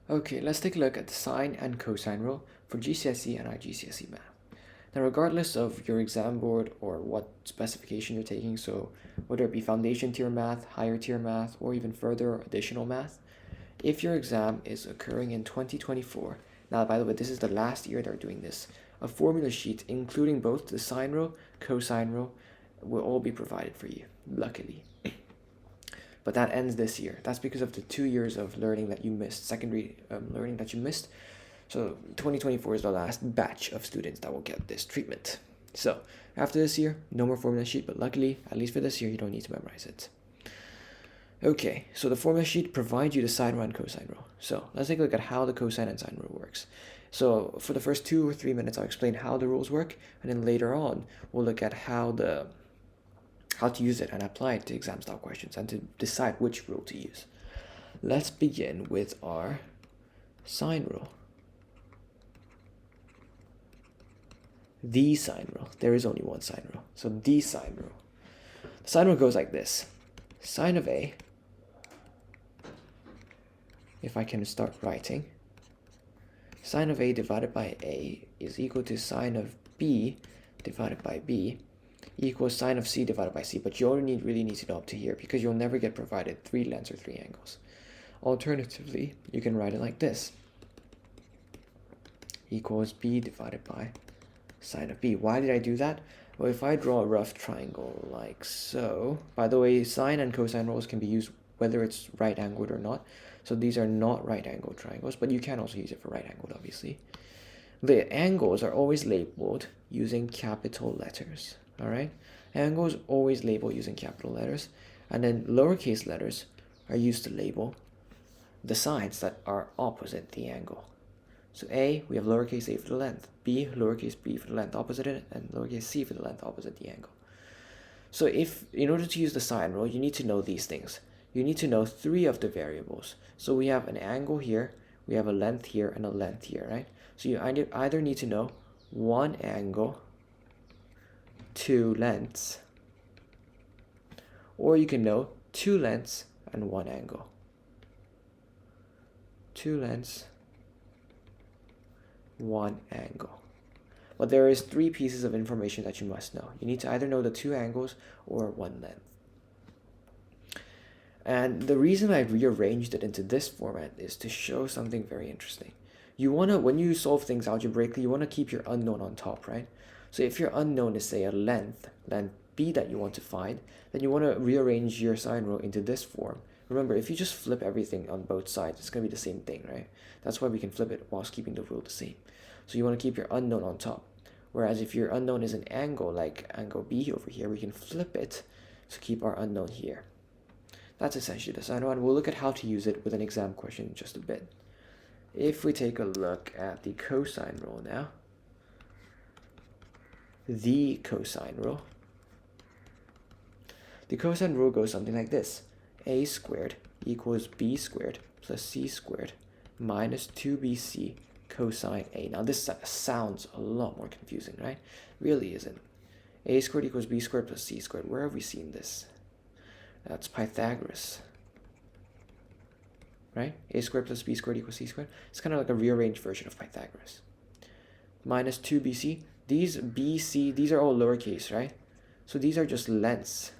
Okay, let's take a look at the sine and cosine rule for GCSE and iGCSE Math. Now, regardless of your exam board or what specification you're taking, so whether it be foundation tier math, higher tier math, or even further additional math, if your exam is occurring in 2024, now by the way, this is the last year they're doing this, a formula sheet including both the sine rule, cosine rule, will all be provided for you, luckily. But that ends this year. That's because of the 2 years of learning that you missed, secondary learning that you missed. So 2024 is the last batch of students that will get this treatment. So after this year, no more formula sheet, but luckily, at least for this year, you don't need to memorize it. Okay, so the formula sheet provides you the sine rule and cosine rule. So let's take a look at how the cosine and sine rule works. So for the first 2 or 3 minutes, I'll explain how the rules work, and then later on, we'll look at how to use it and apply it to exam style questions and to decide which rule to use. Let's begin with our sine rule. The sine rule. There is only one sine rule. So the sine rule. The sine rule goes like this. Sine of A, if I can start writing, sine of A divided by A is equal to sine of B divided by B equals sine of C divided by C, but you only really need to know up to here because you'll never get provided 3 lengths or 3 angles. Alternatively, you can write it like this. Equals B divided by sine of B. Why did I do that? Well, if I draw a rough triangle like so, by the way, sine and cosine rules can be used whether it's right angled or not. So these are not right angled triangles, but you can also use it for right angled, obviously. The angles are always labeled using capital letters. All right, angles always labeled using capital letters, and then lowercase letters are used to label the sides that are opposite the angle. So A, we have lowercase a for the length, B, lowercase b for the length opposite it, and lowercase c for the length opposite the angle. So in order to use the sine rule, you need to know these things. You need to know 3 of the variables. So we have an angle here, we have a length here, and a length here, right? So you either need to know 1 angle, 2 lengths, or you can know 2 lengths and 1 angle. 2 lengths, 1 angle. But there is 3 pieces of information that you must know. You need to either know the 2 angles or 1 length. And the reason I rearranged it into this format is to show something very interesting. When you solve things algebraically, you want to keep your unknown on top, right? So if your unknown is, say, a length B that you want to find, then you want to rearrange your sine rule into this form. Remember, if you just flip everything on both sides, it's going to be the same thing, right? That's why we can flip it whilst keeping the rule the same. So you want to keep your unknown on top. Whereas if your unknown is an angle, like angle B over here, we can flip it to keep our unknown here. That's essentially the sine rule, and we'll look at how to use it with an exam question in just a bit. If we take a look at the cosine rule now, the cosine rule. The cosine rule goes something like this. A squared equals B squared plus C squared minus 2BC cosine A. Now this sounds a lot more confusing, right? Really isn't. A squared equals B squared plus C squared. Where have we seen this? That's Pythagoras, right? A squared plus B squared equals C squared. It's kind of like a rearranged version of Pythagoras. Minus 2BC. These BC, these are all lowercase, right? So these are just lengths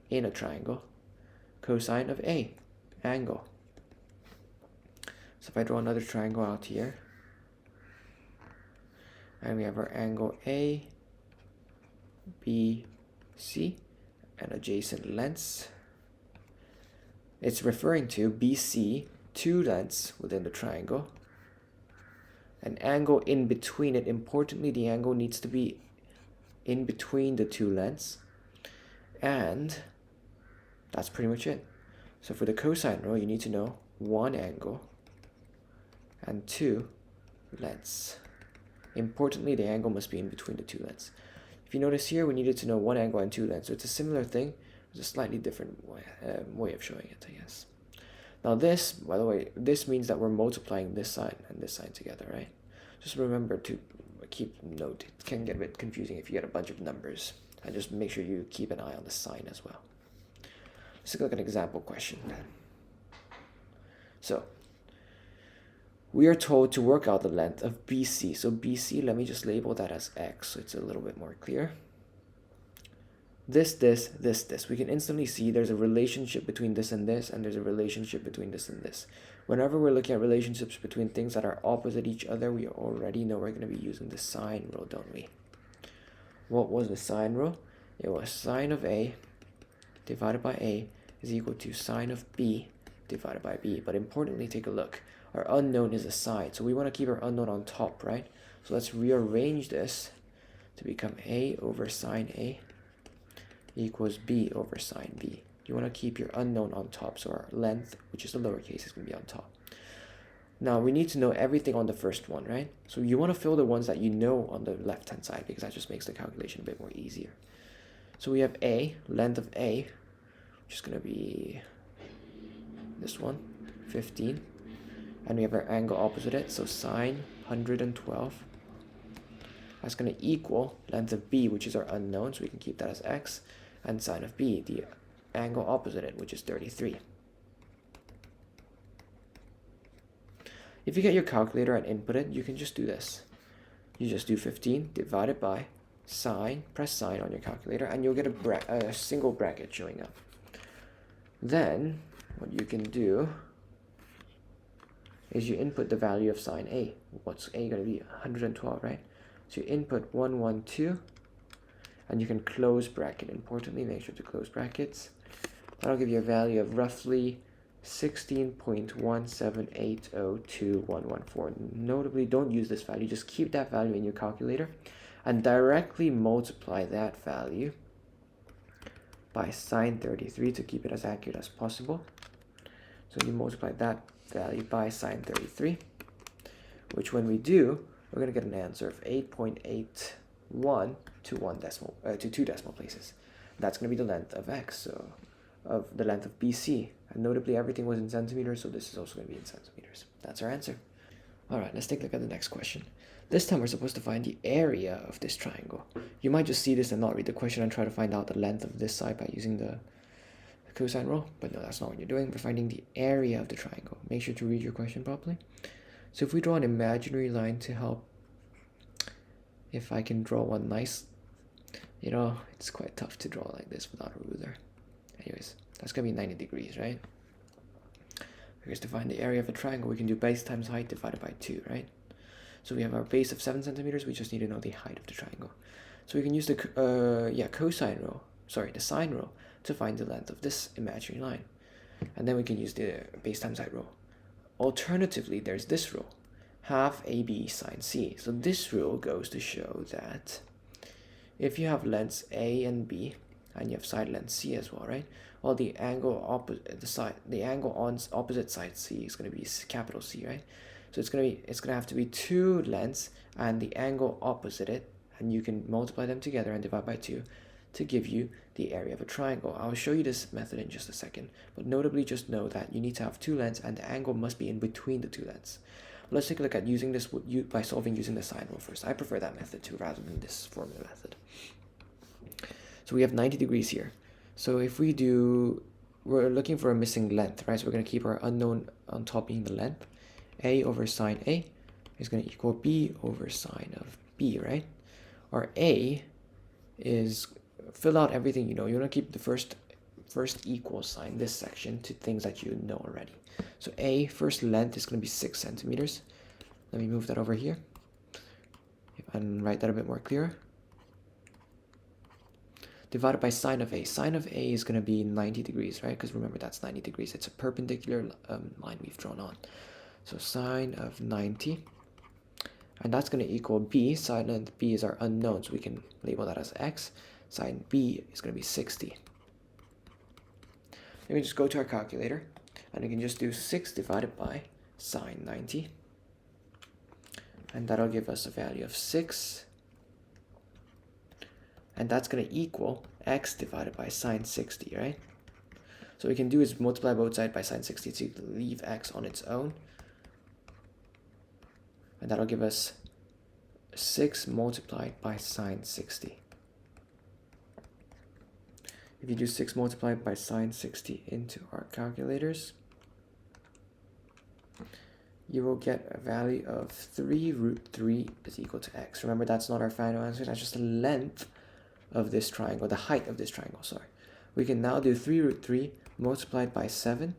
in a triangle. Cosine of A, angle. So if I draw another triangle out here, and we have our angle A, B, C, and adjacent lengths. It's referring to BC, 2 lengths within the triangle, an angle in between it. Importantly, the angle needs to be in between the 2 lengths, and that's pretty much it. So for the cosine rule, you need to know 1 angle and 2 lengths. Importantly, the angle must be in between the 2 lengths. If you notice here, we needed to know 1 angle and 2 lengths. So it's a similar thing. It's a slightly different way of showing it, I guess. Now this, by the way, this means that we're multiplying this side and this side together, right? Just remember to keep note. It can get a bit confusing if you get a bunch of numbers. And just make sure you keep an eye on the sign as well. Let's take a look at an example question. So we are told to work out the length of BC. So BC, let me just label that as x so it's a little bit more clear. This. We can instantly see there's a relationship between this, and there's a relationship between this and this. Whenever we're looking at relationships between things that are opposite each other, we already know we're going to be using the sine rule, don't we? What was the sine rule? It was sine of A divided by A is equal to sine of B divided by B. But importantly, take a look. Our unknown is a sine, so we want to keep our unknown on top, right? So let's rearrange this to become A over sine A equals B over sine B. You want to keep your unknown on top, so our length, which is the lowercase, is going to be on top. Now we need to know everything on the first one, right? So you want to fill the ones that you know on the left hand side, because that just makes the calculation a bit more easier. So we have A, length of A, which is going to be this one, 15. And we have our angle opposite it, so sine 112. That's going to equal length of B, which is our unknown, so we can keep that as x, and sine of B, the angle opposite it, which is 33. If you get your calculator and input it, you can just do this. You just do 15 divided by sine, press sine on your calculator, and you'll get a single bracket showing up. Then, what you can do is you input the value of sine A. What's A going to be? 112, right? So you input 112, and you can close bracket. Importantly, make sure to close brackets. That'll give you a value of roughly 16.17802.114. Notably, don't use this value. Just keep that value in your calculator and directly multiply that value by sine 33 to keep it as accurate as possible. So you multiply that value by sine 33, which when we do, we're going to get an answer of 8.81 to 2 decimal places. That's going to be the length of x, so of the length of BC. And notably, everything was in centimeters, so this is also going to be in centimeters. That's our answer. All right, let's take a look at the next question. This time we're supposed to find the area of this triangle. You might just see this and not read the question and try to find out the length of this side by using the cosine rule, but no, that's not what you're doing. We're finding the area of the triangle. Make sure to read your question properly. So if we draw an imaginary line to help, if I can draw one nice, it's quite tough to draw like this without a ruler. Anyways, that's going to be 90 degrees, right? Because to find the area of a triangle, we can do base times height divided by 2, right? So we have our base of 7 centimeters, we just need to know the height of the triangle. So we can use the sine rule to find the length of this imaginary line. And then we can use the base times height rule. Alternatively, there's this rule, half AB sine C. So this rule goes to show that if you have lengths A and B, and you have side length C as well, right? Well, the angle on opposite side C is going to be capital C, right? So it's going to have to be 2 lengths and the angle opposite it, and you can multiply them together and divide by 2 to give you the area of a triangle. I'll show you this method in just a second, but notably just know that you need to have 2 lengths and the angle must be in between the 2 lengths. Let's take a look at using this by solving using the sine rule first. I prefer that method too rather than this formula method. So we have 90 degrees here. So if we're looking for a missing length, right? So we're going to keep our unknown on top being the length. A over sine A is going to equal B over sine of B, right? Our A is, fill out everything you know. You want to keep the first equal sign, this section, to things that you know already. So A, first length is going to be 6 centimeters. Let me move that over here and write that a bit more clear. Divided by sine of A. Sine of A is going to be 90 degrees, right? Because remember, that's 90 degrees. It's a perpendicular line we've drawn on. So sine of 90. And that's going to equal B. Sine of B is our unknown, so we can label that as x. Sine B is going to be 60. Then we just go to our calculator, and we can just do 6 divided by sine 90. And that'll give us a value of 6. And that's going to equal x divided by sine 60, right? So what we can do is multiply both sides by sine 60 to leave x on its own. And that'll give us 6 multiplied by sine 60. If you do 6 multiplied by sine 60 into our calculators, you will get a value of 3 root 3 is equal to x. Remember, that's not our final answer, that's just the length of this triangle, the height of this triangle, sorry. We can now do 3 root 3 multiplied by 7,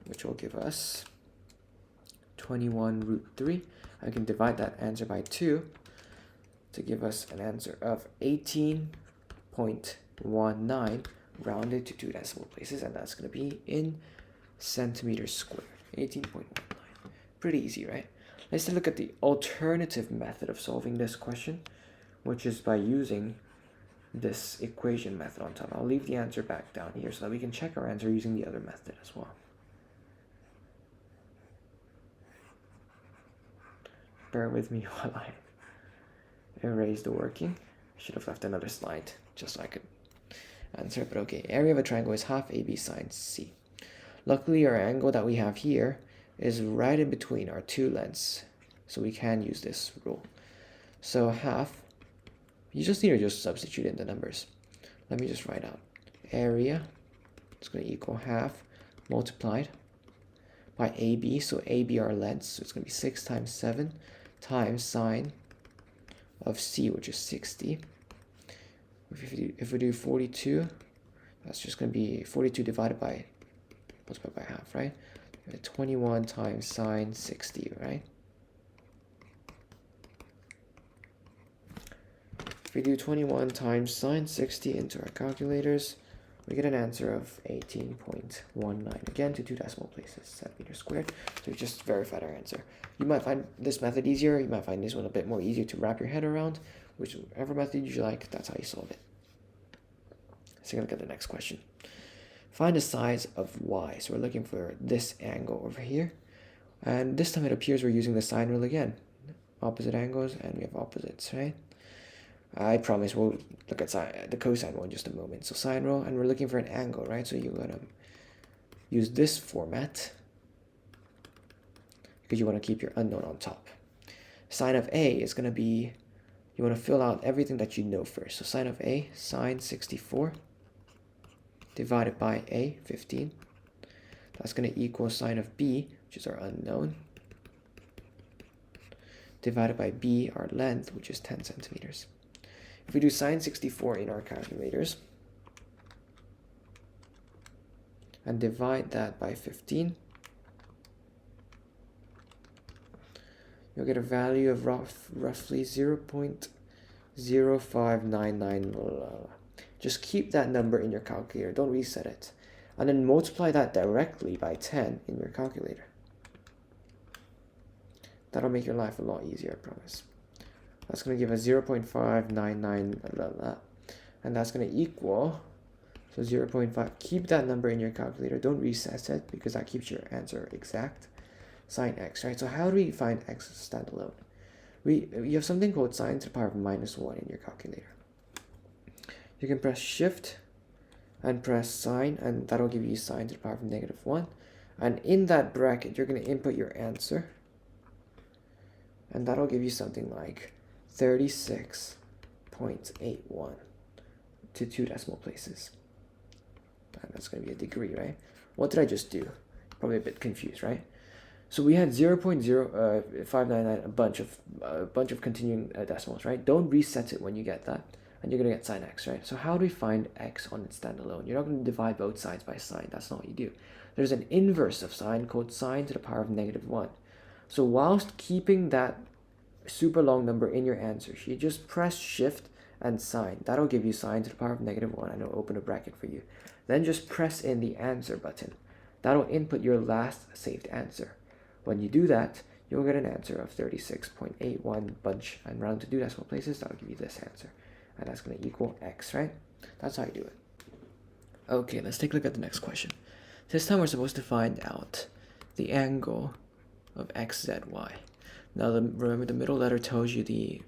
which will give us 21 root 3. I can divide that answer by 2 to give us an answer of 18.19 rounded to 2 decimal places, and that's going to be in centimeters squared. 18.19. Pretty easy, right? Let's take a look at the alternative method of solving this question, which is by using this equation method on top. I'll leave the answer back down here so that we can check our answer using the other method as well. Bear with me while I erase the working. I should have left another slide just so I could answer, but okay. Area of a triangle is half AB sine C. Luckily, our angle that we have here is right in between our two lengths, so we can use this rule. So half, you just need to just substitute in the numbers. Let me just write out area. It's going to equal half multiplied by AB. So AB our length, so it's going to be 6 times 7 times sine of C, which is 60. If we do 42, that's just going to be 42 divided by multiplied by half, right? 21 times sine 60, right? If we do 21 times sine 60 into our calculators, we get an answer of 18.19, again to 2 decimal places, centimeters squared. So we just verified our answer. You might find this method easier, you might find this one a bit more easier to wrap your head around. Whichever method you like, that's how you solve it. So we're going to look at the next question. Find the size of y. So we're looking for this angle over here. And this time it appears we're using the sine rule again. Opposite angles, and we have opposites, right? I promise we'll look at the cosine rule in just a moment. So sine rule, and we're looking for an angle, right? So you're going to use this format because you want to keep your unknown on top. Sine of A is going to be, you want to fill out everything that you know first. So sine of A, sine 64 divided by A, 15. That's going to equal sine of B, which is our unknown, divided by B, our length, which is 10 centimeters. If we do sine 64 in our calculators and divide that by 15, you'll get a value of roughly 0.0599. Just keep that number in your calculator, don't reset it. And then multiply that directly by 10 in your calculator. That'll make your life a lot easier, I promise. That's going to give us 0.599, and that's going to equal, so 0.5, keep that number in your calculator, don't reset it, because that keeps your answer exact, sine x, right? So how do we find x standalone? You have something called sine to the power of -1 in your calculator. You can press shift and press sine, and that'll give you sine to the power of -1, and in that bracket, you're going to input your answer, and that'll give you something like 36.81 to 2 decimal places. And that's going to be a degree, right? What did I just do? Probably a bit confused, right? So we had 0.0599, a bunch of continuing decimals, right? Don't reset it when you get that, and you're going to get sine x, right? So how do we find x on its standalone? You're not going to divide both sides by sine. That's not what you do. There's an inverse of sine called sine to the power of -1. So whilst keeping that super long number in your answer sheet, just press shift and sine. That'll give you sine to the power of -1, and it'll open a bracket for you. Then just press in the answer button. That'll input your last saved answer. When you do that, you'll get an answer of 36.81 bunch, and round to 2 decimal places, that'll give you this answer. And that's going to equal x, right? That's how you do it. Okay, let's take a look at the next question. This time we're supposed to find out the angle of xzy. Now, remember, the middle letter tells you the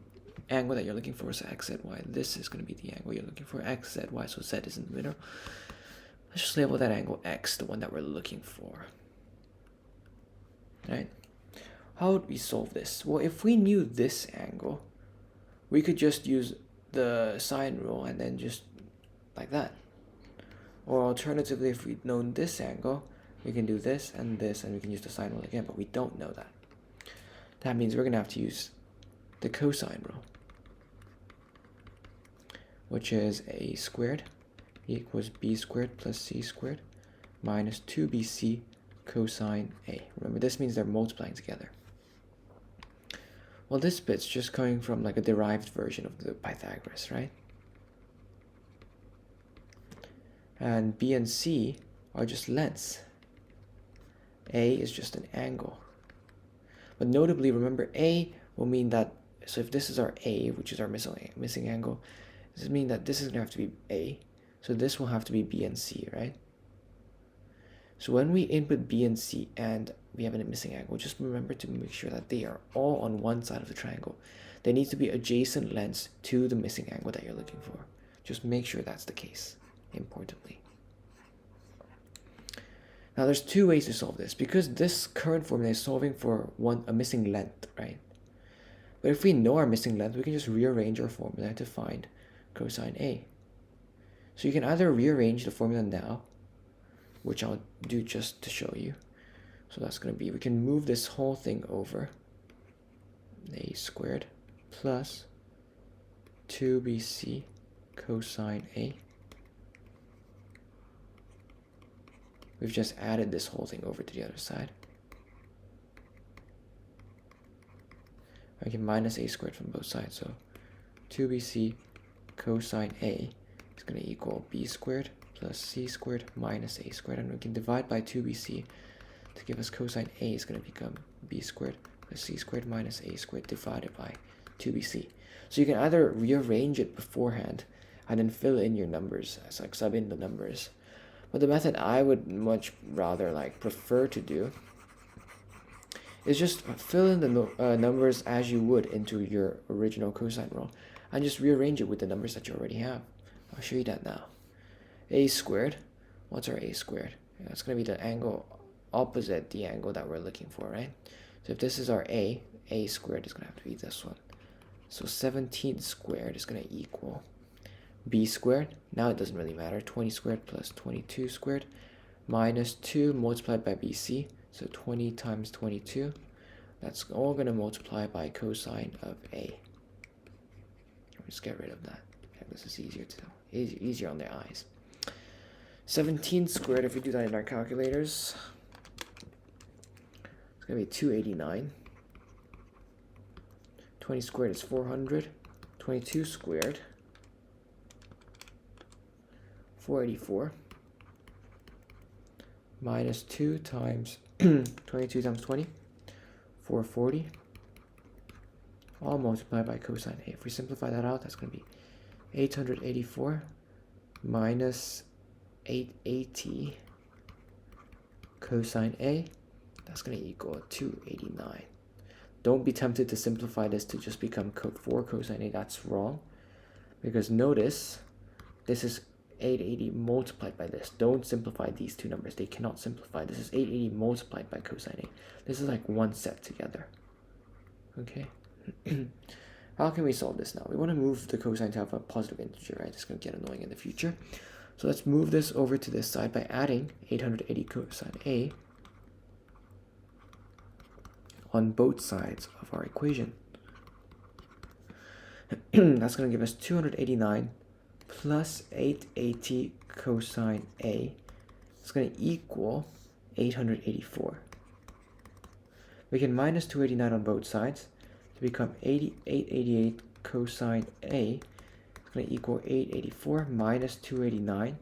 angle that you're looking for, so xzy. This is going to be the angle you're looking for, xzy, so z is in the middle. Let's just label that angle x, the one that we're looking for. Right? How would we solve this? Well, if we knew this angle, we could just use the sine rule and then just like that. Or alternatively, if we'd known this angle, we can do this, and we can use the sine rule again, but we don't know that. That means we're going to have to use the cosine rule, which is a squared equals b squared plus c squared minus 2bc cosine a. Remember, this means they're multiplying together. Well, this bit's just coming from like a derived version of the Pythagoras, right? And b and c are just lengths. A is just an angle. But notably, remember, a will mean that, so if this is our a, which is our missing angle, this means that this is going to have to be a. So this will have to be b and c, right? So when we input b and c and we have a missing angle, just remember to make sure that they are all on one side of the triangle. They need to be adjacent lengths to the missing angle that you're looking for. Just make sure that's the case, importantly. Now there's two ways to solve this, because this current formula is solving for a missing length, right? But if we know our missing length, we can just rearrange our formula to find cosine A. So you can either rearrange the formula now, which I'll do just to show you. So that's going to be, we can move this whole thing over, a squared plus 2bc cosine A. We've just added this whole thing over to the other side. I can minus a squared from both sides, so 2bc cosine A is going to equal b squared plus c squared minus a squared, and we can divide by 2bc to give us cosine A is going to become b squared plus c squared minus a squared divided by 2bc. So you can either rearrange it beforehand and then fill in your numbers, as like sub in the numbers. But the method I would much rather prefer to do is just fill in the numbers as you would into your original cosine rule and just rearrange it with the numbers that you already have. I'll show you that now. A squared, what's our a squared? That's going to be the angle opposite the angle that we're looking for, right? So if this is our a squared is going to have to be this one. So 17 squared is going to equal b squared, now it doesn't really matter, 20 squared plus 22 squared minus 2 multiplied by bc, so 20 times 22, that's all going to multiply by cosine of a. Just get rid of that. Okay, this is easier on their eyes. 17 squared, if we do that in our calculators, it's going to be 289. 20 squared is 400. 22 squared, 484 minus 2 times 22 times 20, 440, all multiplied by cosine A. If we simplify that out, that's going to be 884 minus 880 cosine A. That's going to equal 289. Don't be tempted to simplify this to just become 4 cosine A. That's wrong, because notice this is 880 multiplied by this. Don't simplify these two numbers. They cannot simplify. This is 880 multiplied by cosine A. This is like one set together. Okay. How can we solve this now? We want to move the cosine to have a positive integer, right? It's going to get annoying in the future. So let's move this over to this side by adding 880 cosine A on both sides of our equation. That's going to give us 289 plus 880 cosine A. It's going to equal 884. We can minus 289 on both sides to become 888 cosine A. It's going to equal 884 minus 289,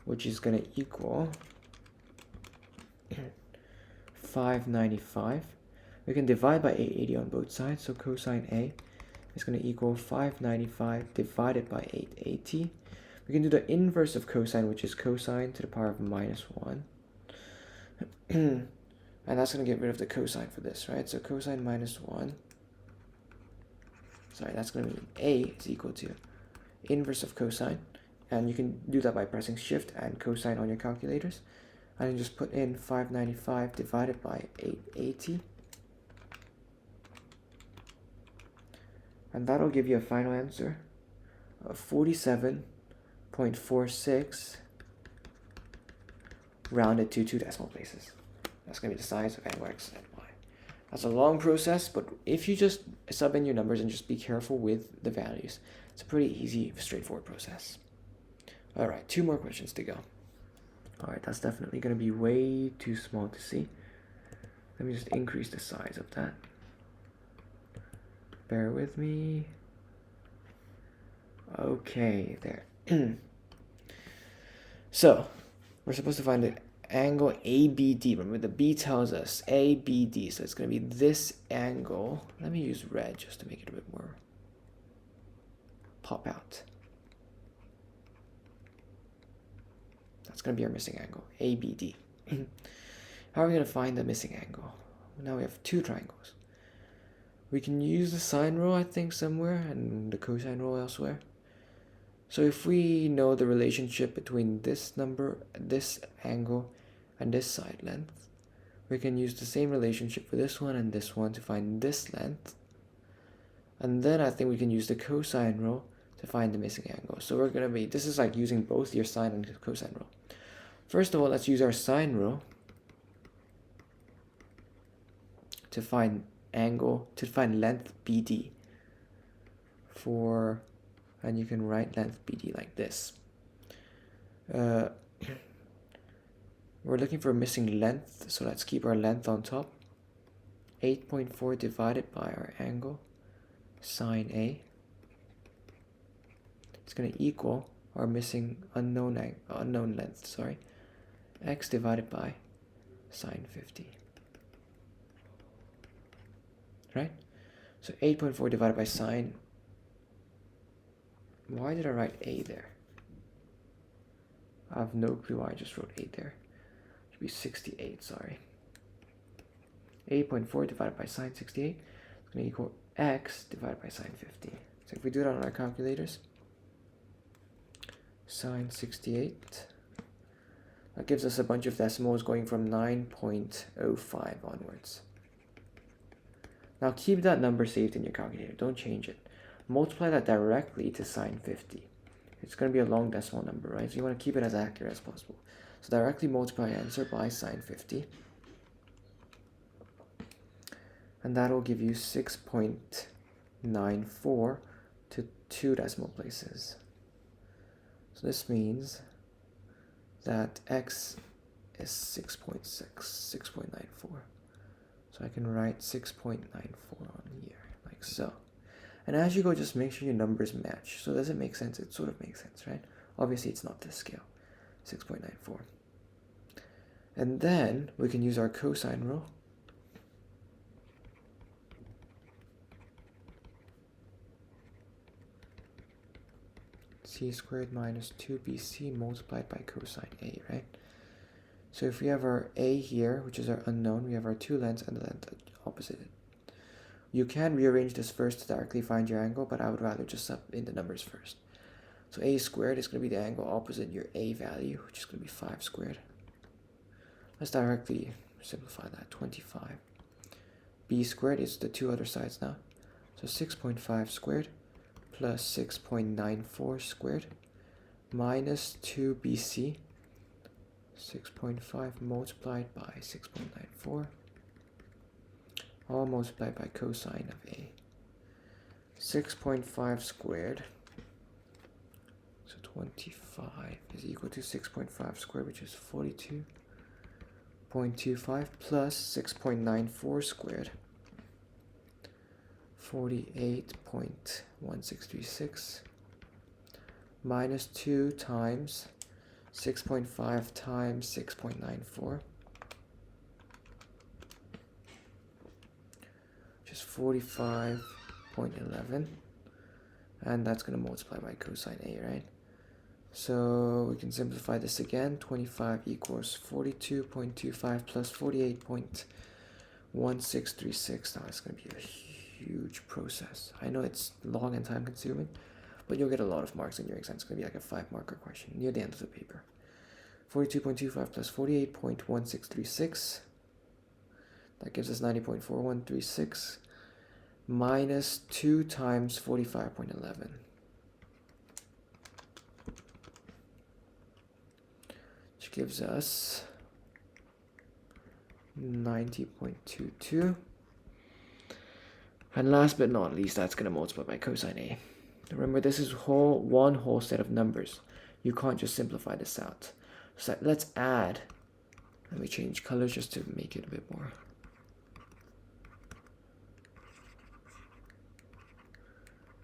which is going to equal 595. We can divide by 880 on both sides, so cosine A is going to equal 595 divided by 880. We can do the inverse of cosine, which is cosine to the power of minus 1. And that's going to get rid of the cosine for this, right? So cosine minus 1. Sorry, that's going to mean A is equal to inverse of cosine. And you can do that by pressing shift and cosine on your calculators. And then just put in 595 divided by 880. And that'll give you a final answer of 47.46 rounded to 2 decimal places. That's going to be the size of angle x and y. That's a long process, but if you just sub in your numbers and just be careful with the values, it's a pretty easy, straightforward process. All right, 2 more questions to go. All right, that's definitely going to be way too small to see. Let me just increase the size of that. Bear with me. Okay, there. So, we're supposed to find the angle ABD. Remember, the B tells us ABD, so it's going to be this angle. Let me use red just to make it a bit more pop out. That's going to be our missing angle, ABD. How are we going to find the missing angle? Now we have 2 triangles. We can use the sine rule, I think, somewhere, and the cosine rule elsewhere. So if we know the relationship between this number, this angle, and this side length, we can use the same relationship for this one and this one to find this length. And then I think we can use the cosine rule to find the missing angle. So we're going to be, this is like using both your sine and cosine rule. First of all, let's use our sine rule to find angle, to find length BD for, and you can write length BD like this. We're looking for a missing length, so let's keep our length on top. 8.4 divided by our angle sine A. It's going to equal our missing unknown length, sorry, x divided by sine 50. Right? So 8.4 divided by sine. Why did I write A there? I have no clue why I just wrote 8 there. It should be 68, sorry. 8.4 divided by sine 68 is going to equal x divided by sine 50. So if we do that on our calculators, sine 68, that gives us a bunch of decimals going from 9.05 onwards. Now keep that number saved in your calculator, don't change it. Multiply that directly to sine 50. It's going to be a long decimal number, right? So you want to keep it as accurate as possible. So directly multiply your answer by sine 50. And that will give you 6.94 to 2 decimal places. So this means that x is 6.94. So I can write 6.94 on here, like so. And as you go, just make sure your numbers match. So does it make sense? It sort of makes sense, right? Obviously, it's not this scale, 6.94. And then we can use our cosine rule. C squared minus 2bc multiplied by cosine A, right? So if we have our A here, which is our unknown, we have our 2 lengths and the length opposite it. You can rearrange this first to directly find your angle, but I would rather just sub in the numbers first. So A squared is going to be the angle opposite your A value, which is going to be 5 squared. Let's directly simplify that, 25. B squared is the 2 other sides now. So 6.5 squared plus 6.94 squared minus 2bc. 6.5 multiplied by 6.94. All multiplied by cosine of A. 6.5 squared, so 25 is equal to 6.5 squared, which is 42.25 plus 6.94 squared, 48.1636 minus 2 times 6.5 times 6.94. 45.11, and that's going to multiply by cosine A, right? So we can simplify this again. 25 equals 42.25 plus 48.1636. Now it's going to be a huge process. I know it's long and time consuming, but you'll get a lot of marks in your exam. It's going to be like a 5-marker question near the end of the paper. 42.25 plus 48.1636. That gives us 90.4136 minus 2 times 45.11. Which gives us 90.22 And last but not least, that's going to multiply by cosine A. Remember, this is one whole set of numbers. You can't just simplify this out. So let's add. Let me change colors just to make it a bit more.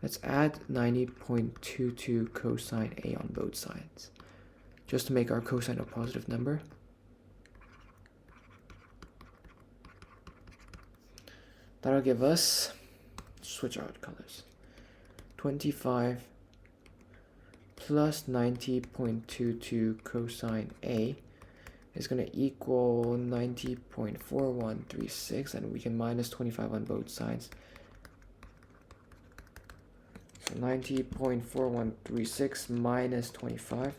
Let's add 90.22 cosine A on both sides, just to make our cosine a positive number. That'll give us, switch out colors, 25 plus 90.22 cosine A is going to equal 90.4136, and we can minus 25 on both sides. So 90.4136 minus 25,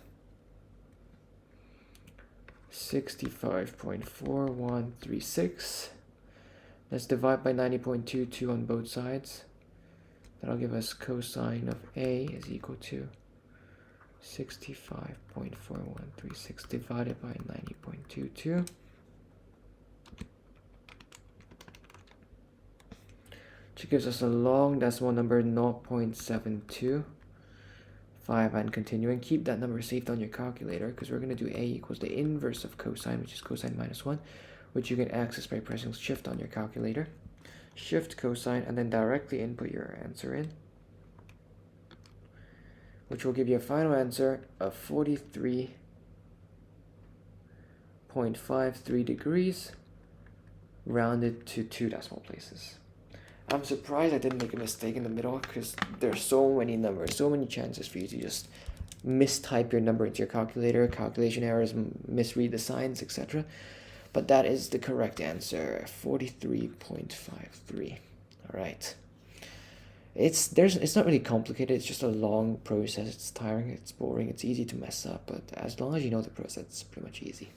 65.4136. Let's divide by 90.22 on both sides. That'll give us cosine of A is equal to 65.4136 divided by 90.22. Which gives us a long decimal number 0.725, and continuing. Keep that number saved on your calculator because we're going to do A equals the inverse of cosine, which is cosine minus 1, which you can access by pressing shift on your calculator. Shift cosine and then directly input your answer in, which will give you a final answer of 43.53 degrees rounded to 2 decimal places. I'm surprised I didn't make a mistake in the middle because there are so many numbers, so many chances for you to just mistype your number into your calculator, calculation errors, misread the signs, etc. But that is the correct answer, 43.53. All right. It's not really complicated. It's just a long process. It's tiring. It's boring. It's easy to mess up. But as long as you know the process, it's pretty much easy.